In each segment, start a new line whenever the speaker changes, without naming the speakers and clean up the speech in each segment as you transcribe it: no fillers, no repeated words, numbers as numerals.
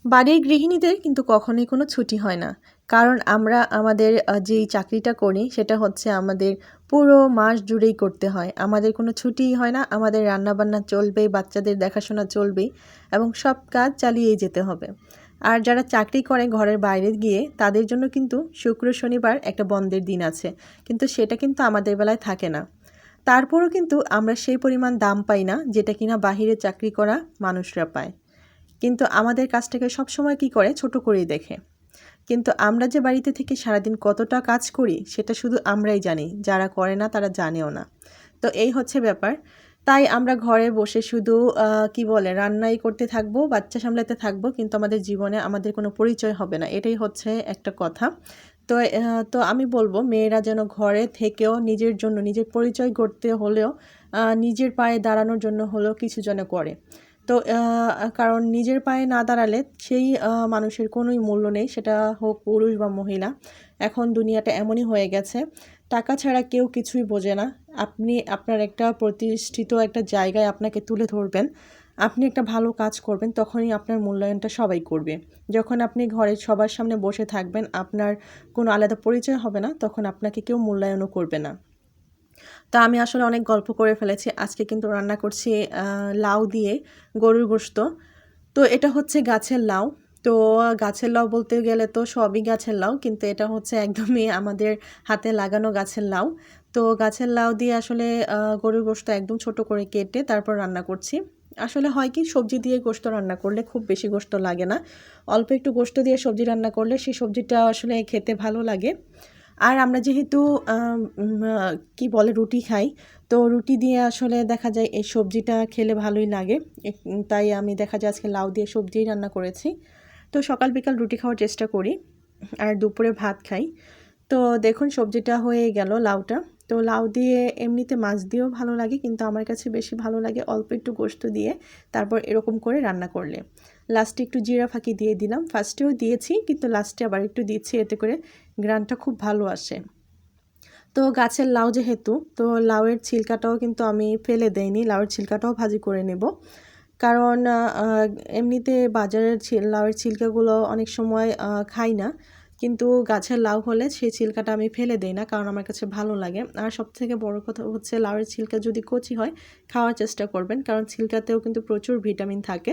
বাড়ির গৃহিণীদের কিন্তু কখনোই কোনো ছুটি হয় না। কারণ আমরা আমাদের যেই চাকরিটা করি সেটা হচ্ছে আমাদের পুরো মাস জুড়েই করতে হয়। আমাদের কোনো ছুটিই হয় না। আমাদের রান্নাবান্না চলবেই, বাচ্চাদের দেখাশোনা চলবেই এবং সব কাজ চালিয়েই যেতে হবে। আর যারা চাকরি করে ঘরের বাইরে গিয়ে তাদের জন্য কিন্তু শুক্র শনিবার একটা বন্ধের দিন আছে। কিন্তু সেটা কিন্তু আমাদের বেলায় থাকে না। তারপরও কিন্তু আমরা সেই পরিমাণ দাম পাই না যেটা কিনা বাহিরে চাকরি করা মানুষরা পায়। কিন্তু আমাদের কাজটাকে সবসময় কী করে ছোট করেই দেখে। কিন্তু আমরা যে বাড়িতে থেকে সারাদিন কতটা কাজ করি সেটা শুধু আমরাই জানি, যারা করে না তারা জানেও না। তো এই হচ্ছে ব্যাপার। তাই আমরা ঘরে বসে শুধু কি বলে রান্নাই করতে থাকবো, বাচ্চা সামলাতে থাকবো, কিন্তু আমাদের জীবনে আমাদের কোনো পরিচয় হবে না। এটাই হচ্ছে একটা কথা। তো আমি বলবো মেয়েরা যেন ঘরে থেকেও নিজের জন্য নিজের পরিচয় গড়তে হলেও নিজের পায়ে দাঁড়ানোর জন্য হলেও কিছু যেন করে। তো কারণ নিজের পায়ে না দাঁড়ালে সেই মানুষের কোনোই মূল্য নেই, সেটা হোক পুরুষ বা মহিলা। এখন দুনিয়াটা এমনই হয়ে গেছে, টাকা ছাড়া কেউ কিছুই বোঝে না। আপনি আপনার একটা প্রতিষ্ঠিত একটা জায়গায় আপনাকে তুলে ধরবেন, আপনি একটা ভালো কাজ করবেন, তখনই আপনার মূল্যায়নটা সবাই করবে। যখন আপনি ঘরের সবার সামনে বসে থাকবেন, আপনার কোনো আলাদা পরিচয় হবে না, তখন আপনাকে কেউ মূল্যায়নও করবে না। তো আমি আসলে অনেক গল্প করে ফেলেছি। আজকে কিন্তু রান্না করছি লাউ দিয়ে গরুর গোশত। তো এটা হচ্ছে গাছের লাউ। তো গাছের লাউ বলতে গেলে তো সবই গাছের লাউ, কিন্তু এটা হচ্ছে একদমই আমাদের হাতে লাগানো গাছের লাউ। তো গাছের লাউ দিয়ে আসলে গরুর গোশত একদম ছোট করে কেটে তারপর রান্না করছি। আসলে হয় কি, সবজি দিয়ে গোশত রান্না করলে খুব বেশি গোশত লাগে না। অল্প একটু গোশত দিয়ে সবজি রান্না করলে সেই সবজিটা আসলে খেতে ভালো লাগে। আর আমরা যেহেতু কি বলে রুটি খাই, তো রুটি দিয়ে আসলে দেখা যায় এই সবজিটা খেলে ভালোই লাগে। তাই আমি দেখা যায় আজকে লাউ দিয়ে সবজিই রান্না করেছি। তো সকাল বিকাল রুটি খাওয়ার চেষ্টা করি আর দুপুরে ভাত খাই। তো দেখুন সবজিটা হয়ে গেল লাউটা। তো লাউ দিয়ে এমনিতে মাছ দিয়েও ভালো লাগে, কিন্তু আমার কাছে বেশি ভালো লাগে অল্প একটু গোশত দিয়ে তারপর এরকম করে রান্না করলে। লাস্টে একটু জিরা ফাঁকি দিয়ে দিলাম, ফার্স্টেও দিয়েছি কিন্তু লাস্টে আবার একটু দিচ্ছি, এতে করে গ্রানটা খুব ভালো আসে। তো গাছের লাউ যেহেতু, তো লাউয়ের ছিলকাটাও কিন্তু আমি ফেলে দেইনি, লাউয়ের ছিলকাটাও ভাজি করে নেব। কারণ এমনিতে বাজারের লাউয়ের ছিলকাগুলো অনেক সময় খাই না, কিন্তু গাছের লাউ হলে সেই ছিলকাটা আমি ফেলে দেই না, কারণ আমার কাছে ভালো লাগে। আর সবথেকে বড় কথা হচ্ছে লাউয়ের ছিলকা যদি কচি হয় খাওয়ার চেষ্টা করবেন, কারণ ছিলকাতেও কিন্তু প্রচুর ভিটামিন থাকে,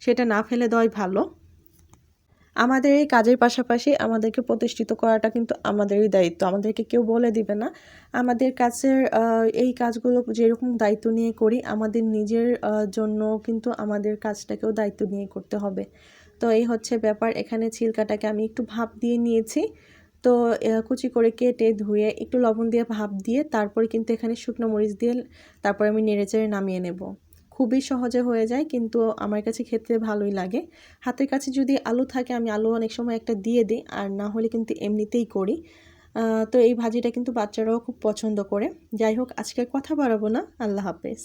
সেটা না ফেলে দেওয়াই ভালো। আমাদের এই কাজের পাশাপাশি আমাদেরকে প্রতিষ্ঠিত করাটা কিন্তু আমাদেরই দায়িত্ব, আমাদেরকে কেউ বলে দিবে না। আমাদের কাছের এই কাজগুলো যেরকম দায়িত্ব নিয়ে করি, আমাদের নিজের জন্য কিন্তু আমাদের কাজটাকেও দায়িত্ব নিয়ে করতে হবে। তো এই হচ্ছে ব্যাপার। এখানে ছিলকাটাকে আমি একটু ভাপ দিয়ে নিয়েছি। তো কুচি করে কেটে ধুয়ে একটু লবণ দিয়ে ভাপ দিয়ে তারপরে কিন্তু এখানে শুকনো মরিচ দিয়ে তারপরে আমি নেড়েচেড়ে নামিয়ে নেব। খুবই সহজে হয়ে যায়, কিন্তু আমার কাছে খেতে ভালোই লাগে। হাতের কাছে যদি আলু থাকে আমি আলু অনেক সময় একটা দিয়ে দিই, আর না হলে কিন্তু এমনিতেই করি। তো এই ভাজিটা কিন্তু বাচ্চারাও খুব পছন্দ করে। যাই হোক, আজকে কথা বাড়াবো না। আল্লাহ হাফেজ।